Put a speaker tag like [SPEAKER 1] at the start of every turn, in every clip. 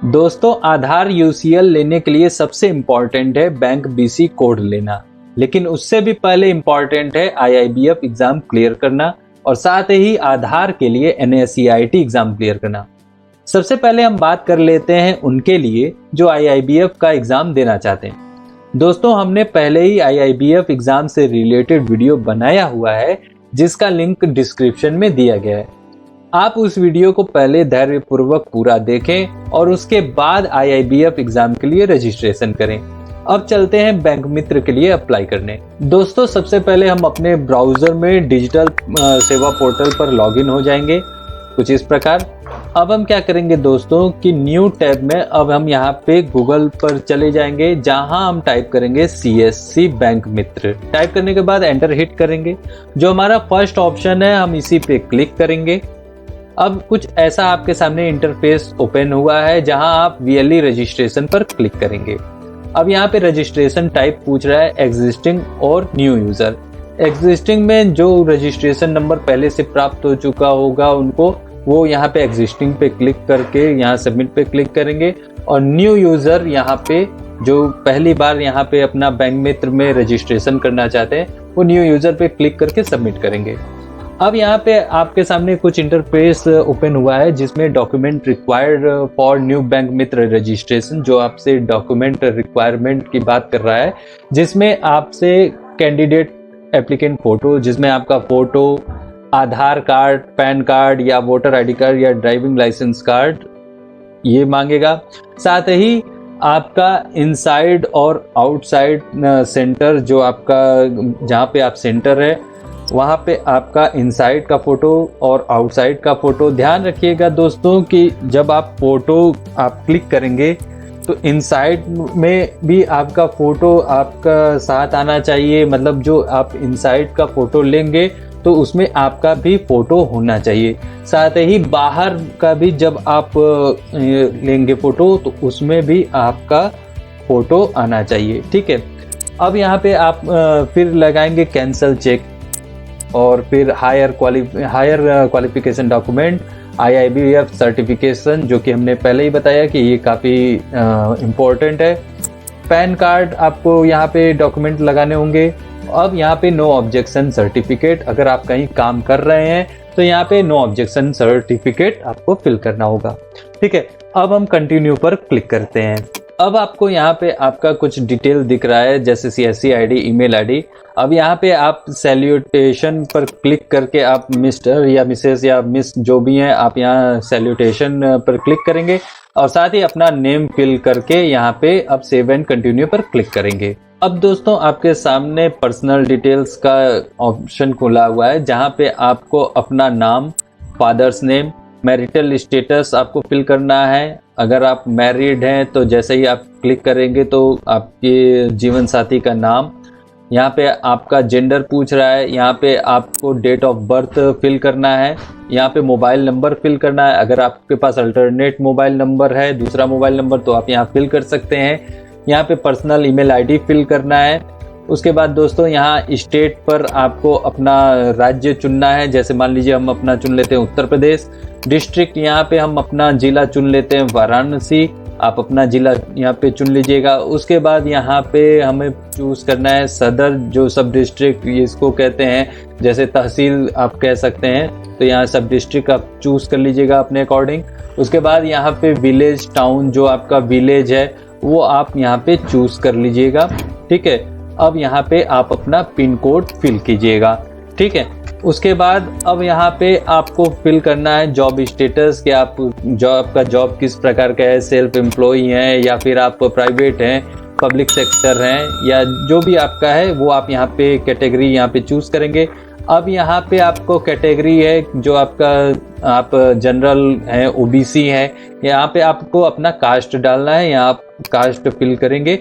[SPEAKER 1] दोस्तों, आधार यूसीएल लेने के लिए सबसे इम्पोर्टेंट है बैंक बीसी कोड लेना, लेकिन उससे भी पहले इम्पोर्टेंट है आईआईबीएफ एग्जाम क्लियर करना और साथ ही आधार के लिए एनएससीआईटी एग्जाम क्लियर करना। सबसे पहले हम बात कर लेते हैं उनके लिए जो आईआईबीएफ का एग्जाम देना चाहते हैं। दोस्तों, हमने पहले ही आईआईबीएफ एग्जाम से रिलेटेड वीडियो बनाया हुआ है जिसका लिंक डिस्क्रिप्शन में दिया गया है। आप उस वीडियो को पहले धैर्यपूर्वक पूरा देखें और उसके बाद आईआईबीएफ एग्जाम के लिए रजिस्ट्रेशन करें। अब चलते हैं बैंक मित्र के लिए अप्लाई करने। दोस्तों, सबसे पहले हम अपने ब्राउजर में डिजिटल सेवा पोर्टल पर लॉगिन हो जाएंगे कुछ इस प्रकार। अब हम क्या करेंगे दोस्तों कि न्यू टैब में अब हम यहाँ पे गूगल पर चले जाएंगे, जहां हम टाइप करेंगे सीएससी बैंक मित्र। टाइप करने के बाद एंटर हिट करेंगे। जो हमारा फर्स्ट ऑप्शन है हम इसी पे क्लिक करेंगे। अब कुछ ऐसा आपके सामने इंटरफेस ओपन हुआ है जहां आप वीएलई रजिस्ट्रेशन पर क्लिक करेंगे। अब यहाँ पे रजिस्ट्रेशन टाइप पूछ रहा है एग्जिस्टिंग और न्यू यूजर। एग्जिस्टिंग में जो रजिस्ट्रेशन नंबर पहले से प्राप्त हो चुका होगा उनको वो यहाँ पे एग्जिस्टिंग पे क्लिक करके यहाँ सबमिट पे क्लिक करेंगे, और न्यू यूजर यहाँ पे जो पहली बार यहाँ पे अपना बैंक मित्र में रजिस्ट्रेशन करना चाहते हैं वो न्यू यूजर पे क्लिक करके सबमिट करेंगे। अब यहाँ पे आपके सामने कुछ इंटरफेस ओपन हुआ है जिसमें document required for new bank Mitra registration, जो आपसे डॉक्यूमेंट रिक्वायरमेंट की बात कर रहा है, जिसमें आपसे कैंडिडेट एप्लीकेंट फोटो, जिसमें आपका फोटो, आधार कार्ड, पैन कार्ड या वोटर आईडी कार्ड या ड्राइविंग लाइसेंस कार्ड ये मांगेगा। साथ ही आपका इनसाइड और आउटसाइड सेंटर, जो आपका जहाँ पे आप सेंटर है वहाँ पे आपका इनसाइड का फोटो और आउटसाइड का फोटो। ध्यान रखिएगा दोस्तों कि जब आप फोटो आप क्लिक करेंगे तो इनसाइड में भी आपका फोटो आपका साथ आना चाहिए, मतलब जो आप इनसाइड का फोटो लेंगे तो उसमें आपका भी फोटो होना चाहिए। साथ ही बाहर का भी जब आप लेंगे फोटो तो उसमें भी आपका फोटो आना चाहिए, ठीक है। अब यहाँ पे आप फिर लगाएंगे कैंसल चेक और फिर higher qualification document, IIBF certification, जो कि हमने पहले ही बताया कि ये काफ़ी इम्पोर्टेंट है। पैन कार्ड आपको यहाँ पे डॉक्यूमेंट लगाने होंगे। अब यहाँ पे नो ऑब्जेक्शन सर्टिफिकेट, अगर आप कहीं काम कर रहे हैं तो यहाँ पे नो ऑब्जेक्शन सर्टिफिकेट आपको फिल करना होगा, ठीक है। अब हम कंटिन्यू पर क्लिक करते हैं। अब आपको यहाँ पे आपका कुछ डिटेल दिख रहा है जैसे सीएससी आईडी, ईमेल आईडी। अब यहाँ पे आप सैल्यूटेशन पर क्लिक करके आप मिस्टर या मिसेस या मिस जो भी हैं आप यहाँ सैल्यूटेशन पर क्लिक करेंगे और साथ ही अपना नेम फिल करके यहाँ पे अब सेव एंड कंटिन्यू पर क्लिक करेंगे। अब दोस्तों आपके सामने पर्सनल डिटेल्स का ऑप्शन खुला हुआ है जहाँ पे आपको अपना नाम, फादर्स नेम, मैरिटल स्टेटस आपको फिल करना है। अगर आप मैरिड हैं तो जैसे ही आप क्लिक करेंगे तो आपके जीवन साथी का नाम, यहाँ पे आपका जेंडर पूछ रहा है, यहाँ पे आपको डेट ऑफ बर्थ फिल करना है, यहाँ पे मोबाइल नंबर फिल करना है। अगर आपके पास अल्टरनेट मोबाइल नंबर है, दूसरा मोबाइल नंबर, तो आप यहाँ फिल कर सकते हैं। यहाँ पे पर्सनल ईमेल आईडी फिल करना है। उसके बाद दोस्तों यहाँ स्टेट पर आपको अपना राज्य चुनना है, जैसे मान लीजिए हम अपना चुन लेते हैं उत्तर प्रदेश। डिस्ट्रिक्ट यहाँ पे हम अपना जिला चुन लेते हैं वाराणसी, आप अपना जिला यहाँ पे चुन लीजिएगा। उसके बाद यहाँ पे हमें चूज़ करना है सदर, जो सब डिस्ट्रिक्ट इसको कहते हैं, जैसे तहसील आप कह सकते हैं, तो यहाँ सब डिस्ट्रिक्ट आप चूज़ कर लीजिएगा अपने अकॉर्डिंग। उसके बाद यहाँ पे विलेज, टाउन, जो आपका विलेज है वो आप यहाँ पे चूज़ कर लीजिएगा, ठीक है। अब यहाँ पे आप अपना पिन कोड फिल कीजिएगा, ठीक है। उसके बाद अब यहाँ पे आपको फिल करना है जॉब स्टेटस, कि आप आपका जॉब किस प्रकार का है, सेल्फ एम्प्लॉई हैं या फिर आप प्राइवेट हैं, पब्लिक सेक्टर हैं, या जो भी आपका है वो आप यहाँ पे कैटेगरी यहाँ पे चूज़ करेंगे। अब यहाँ पे आपको कैटेगरी है जो आपका, आप जनरल हैं, ओबीसी हैं, यहाँ पे आपको अपना कास्ट डालना है, यहाँ आप कास्ट फिल करेंगे।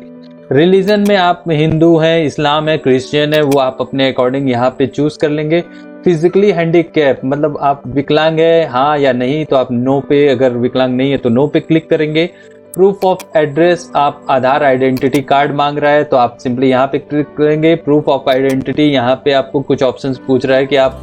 [SPEAKER 1] रिलीजन में आप हिंदू हैं, इस्लाम है, क्रिश्चियन है, वो आप अपने अकॉर्डिंग यहाँ पे चूज कर लेंगे। फिजिकली हैंडीकैप, मतलब आप विकलांग है हाँ या नहीं, तो आप नो पे, अगर विकलांग नहीं है तो नो पे क्लिक करेंगे। प्रूफ ऑफ एड्रेस, आप आधार आइडेंटिटी कार्ड मांग रहा है तो आप सिंपली यहाँ पे क्लिक करेंगे। प्रूफ ऑफ आइडेंटिटी, यहाँ पे आपको कुछ ऑप्शंस पूछ रहा है कि आप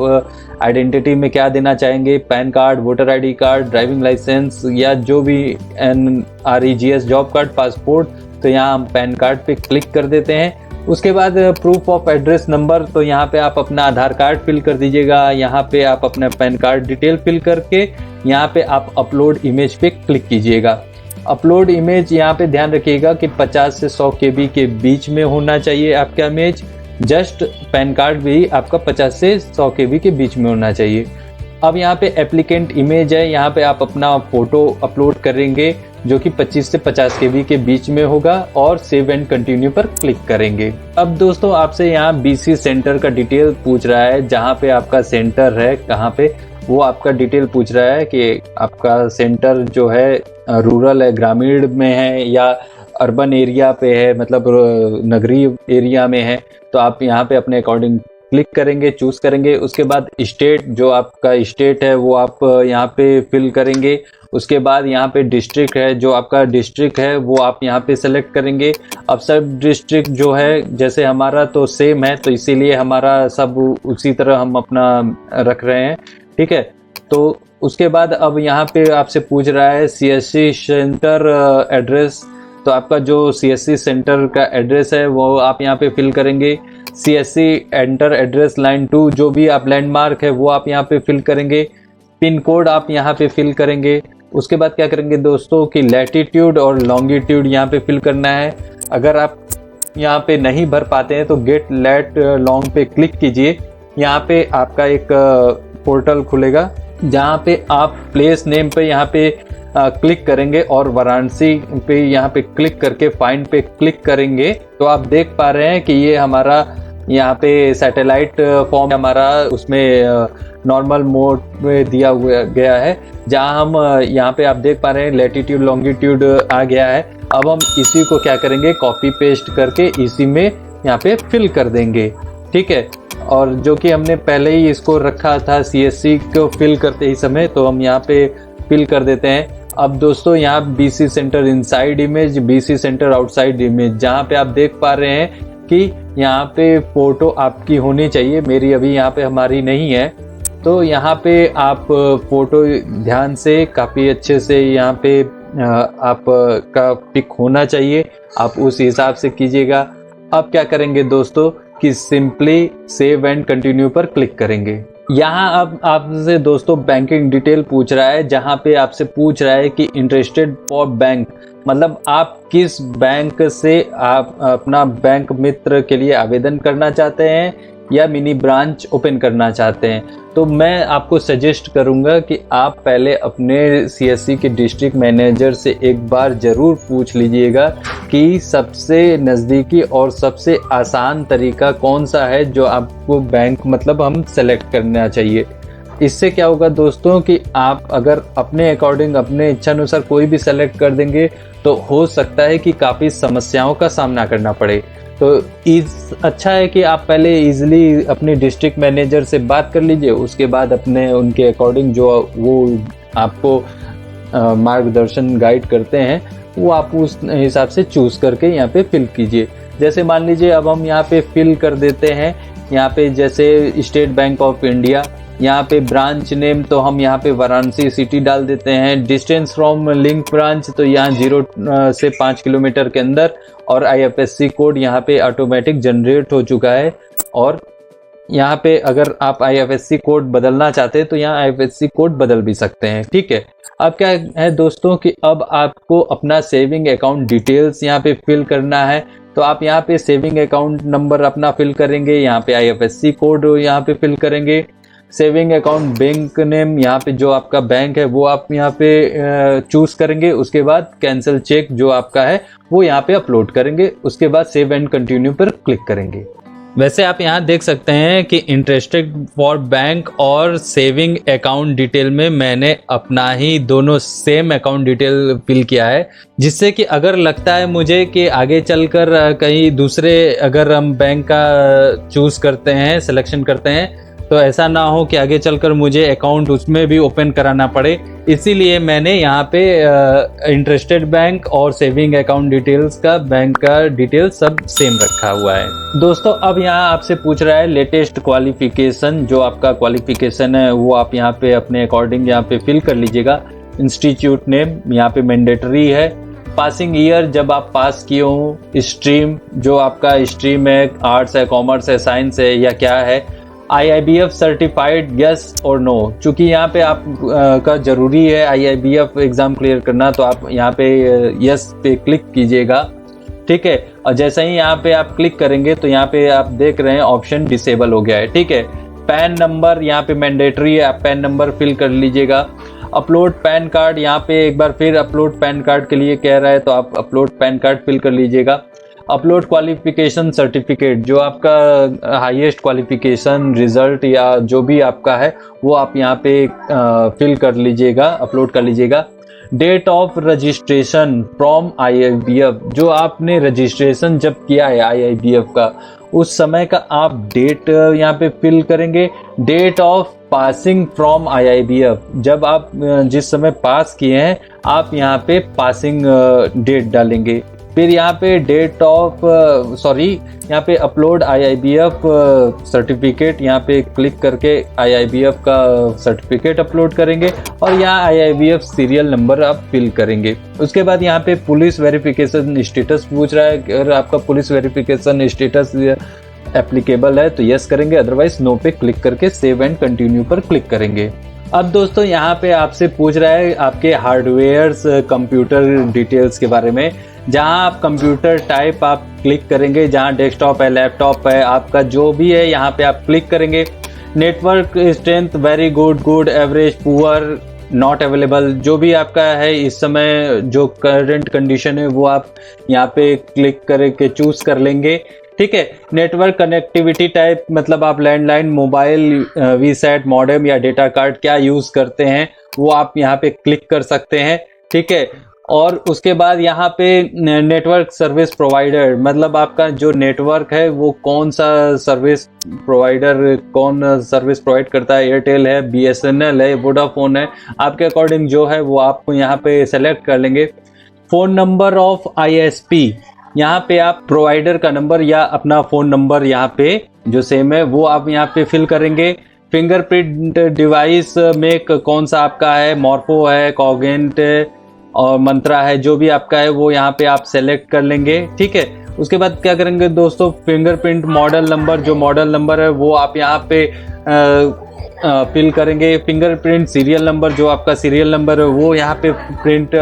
[SPEAKER 1] आइडेंटिटी में क्या देना चाहेंगे, PAN card, voter ID card, driving licence या जो भी NREGS जॉब कार्ड, पासपोर्ट। तो यहाँ हम पैन कार्ड पे क्लिक कर देते हैं। उसके बाद प्रूफ ऑफ एड्रेस नंबर, तो यहाँ पे आप अपना आधार कार्ड फिल कर दीजिएगा। यहाँ पे आप अपना पैन कार्ड डिटेल फिल करके यहाँ पे आप अपलोड इमेज पे क्लिक कीजिएगा। अपलोड इमेज, यहाँ पे ध्यान रखिएगा कि 50 से 100 KB के बीच में होना चाहिए आपका इमेज। जस्ट पैन कार्ड भी आपका 50 से 100 KB के बीच में होना चाहिए। अब यहाँ पे एप्लीकेंट इमेज है, यहाँ पे आप अपना फोटो अपलोड करेंगे जो कि 25 से 50 KB के बीच में होगा और सेव एंड कंटिन्यू पर क्लिक करेंगे। अब दोस्तों आपसे यहाँ BC सेंटर का डिटेल पूछ रहा है, जहाँ पे आपका सेंटर है कहाँ पे, वो आपका डिटेल पूछ रहा है कि आपका सेंटर जो है रूरल है, ग्रामीण में है या अर्बन एरिया पे है, मतलब नगरीय एरिया में है। तो आप यहाँ पे अपने अकॉर्डिंग क्लिक करेंगे, चूज करेंगे। उसके बाद स्टेट, जो आपका स्टेट है वो आप यहाँ पे फिल करेंगे। उसके बाद यहाँ पे डिस्ट्रिक्ट है, जो आपका डिस्ट्रिक्ट है वो आप यहाँ पे सेलेक्ट करेंगे। अब सब डिस्ट्रिक्ट जो है जैसे हमारा तो सेम है, तो इसीलिए हमारा सब उसी तरह हम अपना रख रहे हैं, ठीक है। तो उसके बाद अब यहाँ पे आपसे पूछ रहा है CSC सेंटर एड्रेस। तो आपका जो CSC सेंटर का एड्रेस है वो आप यहाँ पे फिल करेंगे। CSC एंटर एड्रेस लाइन 2, जो भी आप लैंडमार्क है वो आप यहाँ पे फिल करेंगे। पिन कोड आप यहाँ पे फिल करेंगे। उसके बाद क्या करेंगे दोस्तों कि लैटिट्यूड और लॉन्गिट्यूड यहाँ पे फिल करना है। अगर आप यहाँ पे नहीं भर पाते हैं तो गेट लेट लॉन्ग पे क्लिक कीजिए। यहाँ पे आपका एक पोर्टल खुलेगा जहाँ पे आप प्लेस नेम पे यहाँ पे क्लिक करेंगे और वाराणसी पे यहाँ पे क्लिक करके फाइंड पे क्लिक करेंगे। तो आप देख पा रहे हैं कि ये हमारा यहाँ पे सैटेलाइट फॉर्म हमारा उसमें नॉर्मल मोड में दिया हुआ गया है, जहाँ हम यहाँ पे आप देख पा रहे हैं लैटिट्यूड लॉन्गिट्यूड आ गया है। अब हम इसी को क्या करेंगे, कॉपी पेस्ट करके इसी में यहाँ पे फिल कर देंगे, ठीक है। और जो कि हमने पहले ही इसको रखा था CSC को फिल करते ही समय, तो हम यहाँ पे फिल कर देते हैं। अब दोस्तों यहाँ BC centre inside image, BC centre outside image, जहाँ पे आप देख पा रहे हैं कि यहाँ पे फोटो आपकी होनी चाहिए। मेरी अभी यहाँ पे हमारी नहीं है, तो यहाँ पे आप फोटो ध्यान से काफ़ी अच्छे से यहाँ पे आप का पिक होना चाहिए, आप उस हिसाब से कीजिएगा। अब क्या करेंगे दोस्तों कि सिंपली सेव एंड कंटिन्यू पर क्लिक करेंगे। यहाँ अब आपसे दोस्तों बैंकिंग डिटेल पूछ रहा है, जहाँ पे आपसे पूछ रहा है कि इंटरेस्टेड फॉर बैंक, मतलब आप किस बैंक से आप अपना बैंक मित्र के लिए आवेदन करना चाहते हैं या मिनी ब्रांच ओपन करना चाहते हैं। तो मैं आपको सजेस्ट करूंगा कि आप पहले अपने CSC के डिस्ट्रिक्ट मैनेजर से एक बार ज़रूर पूछ लीजिएगा कि सबसे नज़दीकी और सबसे आसान तरीका कौन सा है जो आपको बैंक मतलब हम सेलेक्ट करना चाहिए। इससे क्या होगा दोस्तों कि आप अगर अपने अकॉर्डिंग अपने इच्छानुसार कोई भी सेलेक्ट कर देंगे तो हो सकता है कि काफ़ी समस्याओं का सामना करना पड़े। तो अच्छा है कि आप पहले इजीली अपने डिस्ट्रिक्ट मैनेजर से बात कर लीजिए, उसके बाद अपने उनके अकॉर्डिंग जो वो आपको मार्गदर्शन गाइड करते हैं वो आप उस हिसाब से चूज़ करके यहाँ पे फिल कीजिए। जैसे मान लीजिए अब हम यहाँ पे फिल कर देते हैं, यहाँ पे जैसे स्टेट बैंक ऑफ इंडिया, यहाँ पे ब्रांच नेम तो हम यहाँ पे वाराणसी सिटी डाल देते हैं। डिस्टेंस फ्रॉम लिंक ब्रांच तो यहाँ 0 से 5 किलोमीटर के अंदर, और IFSC कोड यहाँ पे ऑटोमेटिक जनरेट हो चुका है। और यहाँ पे अगर आप IFSC कोड बदलना चाहते हैं तो यहाँ IFSC कोड बदल भी सकते हैं, ठीक है। अब क्या है दोस्तों कि अब आपको अपना सेविंग अकाउंट डिटेल्स यहाँ पे फिल करना है। तो आप यहाँ पे सेविंग अकाउंट नंबर अपना फिल करेंगे, यहाँ पे IFSC कोड यहाँ पे फिल करेंगे। सेविंग अकाउंट बैंक नेम, यहाँ पे जो आपका बैंक है वो आप यहाँ पे चूज करेंगे। उसके बाद कैंसिल चेक जो आपका है वो यहाँ पे अपलोड करेंगे। उसके बाद सेव एंड कंटिन्यू पर क्लिक करेंगे। वैसे आप यहाँ देख सकते हैं कि इंटरेस्टेड फॉर बैंक और सेविंग अकाउंट डिटेल में मैंने अपना ही दोनों सेम अकाउंट डिटेल फिल किया है, जिससे कि अगर लगता है मुझे कि आगे चलकर कहीं दूसरे अगर हम बैंक का चूज करते हैं, सिलेक्शन करते हैं, तो ऐसा ना हो कि आगे चलकर मुझे अकाउंट उसमें भी ओपन कराना पड़े, इसीलिए मैंने यहाँ पे इंटरेस्टेड बैंक और सेविंग अकाउंट डिटेल्स का बैंक का डिटेल सब सेम रखा हुआ है। दोस्तों अब यहाँ आपसे पूछ रहा है लेटेस्ट क्वालिफिकेशन, जो आपका क्वालिफिकेशन है वो आप यहाँ पे अपने अकॉर्डिंग यहाँ पे फिल कर लीजिएगा। इंस्टीट्यूट नेम यहाँ पे मैंडेटरी है, पासिंग ईयर जब आप पास किए हो, स्ट्रीम जो आपका स्ट्रीम है, आर्ट्स है, कॉमर्स है, साइंस है या क्या है, IIBF सर्टिफाइड यस और नो। चूंकि यहाँ पे आप का जरूरी है IIBF एग्जाम क्लियर करना, तो आप यहाँ पे यस पे क्लिक कीजिएगा, ठीक है। और जैसे ही यहाँ पे आप क्लिक करेंगे तो यहाँ पे आप देख रहे हैं ऑप्शन डिसेबल हो गया है, ठीक है। पैन नंबर यहाँ पे मैंडेटरी है, आप पैन नंबर फिल कर लीजिएगा। अपलोड पैन कार्ड, यहाँ पे एक बार फिर अपलोड पैन कार्ड के लिए कह रहा है, तो आप अपलोड पैन कार्ड फिल कर लीजिएगा। अपलोड क्वालिफिकेशन सर्टिफिकेट, जो आपका हाईएस्ट क्वालिफिकेशन रिजल्ट या जो भी आपका है वो आप यहाँ पे फिल कर लीजिएगा, अपलोड कर लीजिएगा। Date of registration from IIBF, जो आपने रजिस्ट्रेशन जब किया है IIBF का उस समय का आप डेट यहाँ पे फिल करेंगे। Date of passing from IIBF, जब आप जिस समय पास किए हैं आप यहाँ पे पासिंग डेट डालेंगे। फिर यहाँ पे डेट ऑफ यहाँ पे अपलोड IIBF सर्टिफिकेट, यहाँ पे क्लिक करके IIBF का सर्टिफिकेट अपलोड करेंगे और यहाँ IIBF सीरियल नंबर आप फिल करेंगे। उसके बाद यहाँ पे पुलिस वेरिफिकेशन स्टेटस पूछ रहा है, अगर आपका पुलिस वेरिफिकेशन स्टेटस एप्लीकेबल है तो यस करेंगे, अदरवाइज नो पे क्लिक करके सेव एंड कंटिन्यू पर क्लिक करेंगे। अब दोस्तों यहाँ पे आपसे पूछ रहा है आपके हार्डवेयर कंप्यूटर डिटेल्स के बारे में, जहां आप कंप्यूटर टाइप आप क्लिक करेंगे, जहां डेस्कटॉप है, लैपटॉप है, आपका जो भी है यहाँ पे आप क्लिक करेंगे। Network strength very good, good, average, poor, not available, जो भी आपका है इस समय जो करंट कंडीशन है वो आप यहाँ पे क्लिक करके चूज कर लेंगे, ठीक है। नेटवर्क कनेक्टिविटी टाइप, मतलब आप लैंडलाइन, मोबाइल, वीसैट, मॉडेम या डेटा कार्ड क्या यूज करते हैं वो आप यहाँ पे क्लिक कर सकते हैं, ठीक है। और उसके बाद यहाँ पे नेटवर्क सर्विस प्रोवाइडर, मतलब आपका जो नेटवर्क है वो कौन सा सर्विस प्रोवाइडर, कौन सर्विस प्रोवाइड करता है, एयरटेल है, BSNL है, वोडाफोन है, आपके अकॉर्डिंग जो है वो आप यहाँ पे सेलेक्ट कर लेंगे। फोन नंबर ऑफ ISP, यहाँ पे आप प्रोवाइडर का नंबर या अपना फोन नंबर यहाँ पे जो सेम है वो आप यहाँ पे फिल करेंगे। फिंगरप्रिंट डिवाइस में कौन सा आपका है, मॉर्फो है, कॉगेंट और मंत्रा है, जो भी आपका है वो यहाँ पे आप सेलेक्ट कर लेंगे, ठीक है। उसके बाद क्या करेंगे दोस्तों, फिंगरप्रिंट मॉडल नंबर, जो मॉडल नंबर है वो आप यहाँ पे फिल करेंगे। फिंगरप्रिंट सीरियल नंबर, जो आपका सीरियल नंबर है वो यहाँ पे प्रिंट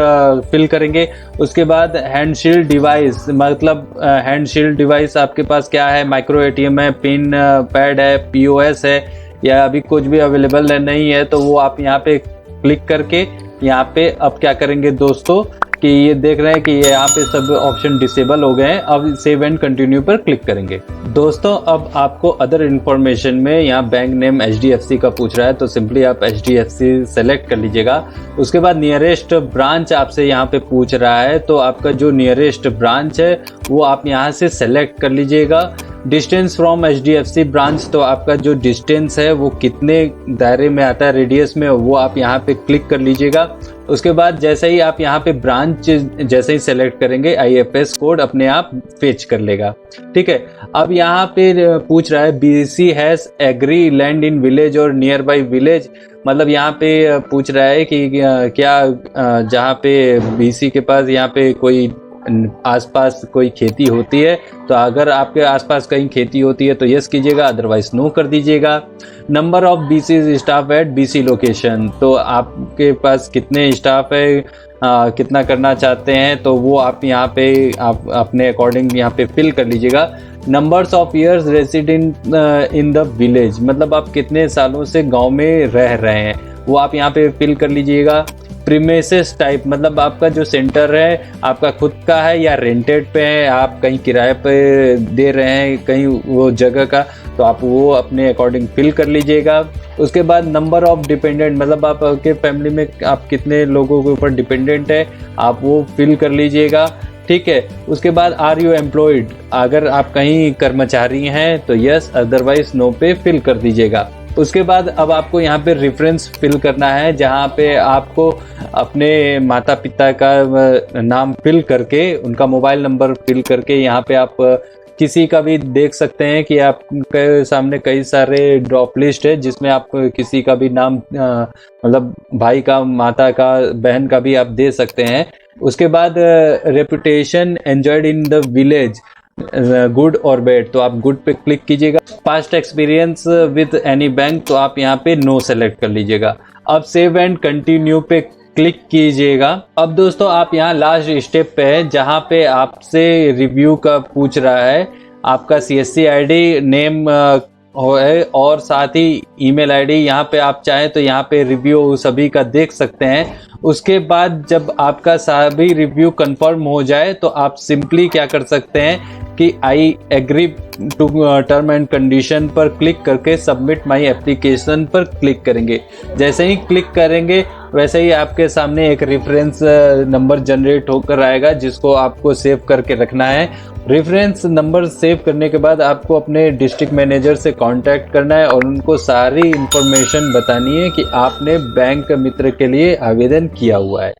[SPEAKER 1] फिल करेंगे। उसके बाद हैंडशील्ड डिवाइस, मतलब हैंडशील्ड डिवाइस आपके पास क्या है, माइक्रो ATM है, पिन पैड है, POS है या अभी कुछ भी अवेलेबल नहीं है, तो वो आप यहाँ पे क्लिक करके यहाँ पे अब क्या करेंगे दोस्तों कि ये देख रहे हैं कि यहाँ पे सब ऑप्शन डिसेबल हो गए हैं। अब सेव एंड कंटिन्यू पर क्लिक करेंगे। दोस्तों अब आपको अदर इन्फॉर्मेशन में यहाँ बैंक नेम HDFC का पूछ रहा है, तो सिंपली आप HDFC सेलेक्ट कर लीजिएगा। उसके बाद नियरेस्ट ब्रांच आपसे यहाँ पे पूछ रहा है, तो आपका जो नियरेस्ट ब्रांच है वो आप यहाँ से सेलेक्ट कर लीजिएगा। डिस्टेंस फ्रॉम HDFC ब्रांच, तो आपका जो डिस्टेंस है वो कितने दायरे में आता है, रेडियस में, वो आप यहाँ पे क्लिक कर लीजिएगा। उसके बाद जैसे ही आप यहाँ पे ब्रांच जैसे ही सेलेक्ट करेंगे IFS कोड अपने आप फेच कर लेगा, ठीक है। अब यहाँ पे पूछ रहा है BC has agri land in village और नियर बाई विलेज, मतलब यहाँ पे पूछ रहा है कि क्या जहाँ पे BC के पास यहाँ पे कोई आसपास कोई खेती होती है, तो अगर आपके आसपास कहीं खेती होती है तो यस कीजिएगा, अदरवाइज नो कर दीजिएगा। Number of BC staff at BC location, तो आपके पास कितने स्टाफ है, कितना करना चाहते हैं, तो वो आप यहाँ पे आप अपने अकॉर्डिंग यहाँ पे फिल कर लीजिएगा। Numbers of years resident in the village, मतलब आप कितने सालों से गांव में रह रहे हैं, वो आप यहाँ पे फिल कर लीजिएगा। प्रीमिसेस टाइप, मतलब आपका जो सेंटर है आपका खुद का है या रेंटेड पे है, आप कहीं किराए पे दे रहे हैं कहीं वो जगह का, तो आप वो अपने अकॉर्डिंग फिल कर लीजिएगा। उसके बाद नंबर ऑफ डिपेंडेंट, मतलब आपके फैमिली में आप कितने लोगों के ऊपर डिपेंडेंट है, आप वो फिल कर लीजिएगा, ठीक है। उसके बाद आर यू एम्प्लॉयड, अगर आप कहीं कर्मचारी हैं तो यस, अदरवाइज नो पे फिल कर दीजिएगा। उसके बाद अब आपको यहाँ पे रेफरेंस फिल करना है, जहाँ पे आपको अपने माता पिता का नाम फिल करके, उनका मोबाइल नंबर फिल करके, यहाँ पे आप किसी का भी देख सकते हैं कि आपके सामने कई सारे ड्रॉप लिस्ट है, जिसमें आप किसी का भी नाम मतलब भाई का, माता का, बहन का भी आप दे सकते हैं। उसके बाद reputation enjoyed in the village, good और बैड, तो आप गुड पे क्लिक कीजिएगा। Past experience with any bank, तो आप यहाँ पे नो सेलेक्ट कर लीजिएगा। अब सेव एंड कंटिन्यू पे क्लिक कीजिएगा। अब दोस्तों आप यहाँ लास्ट स्टेप पे है, जहाँ पे आपसे रिव्यू का पूछ रहा है, आपका CSC ID नेम है और साथ ही ईमेल ID। यहाँ पे आप चाहें तो यहाँ पे रिव्यू सभी का देख सकते हैं। उसके बाद जब आपका सभी रिव्यू कंफर्म हो जाए तो आप सिंपली क्या कर सकते हैं कि I agree to term and condition पर क्लिक करके सबमिट माई एप्लीकेशन पर क्लिक करेंगे। जैसे ही क्लिक करेंगे वैसे ही आपके सामने एक रेफरेंस नंबर जनरेट होकर आएगा, जिसको आपको सेव करके रखना है। रेफरेंस नंबर सेव करने के बाद आपको अपने डिस्ट्रिक्ट मैनेजर से कांटेक्ट करना है और उनको सारी इंफॉर्मेशन बतानी है कि आपने बैंक मित्र के लिए आवेदन किया हुआ है।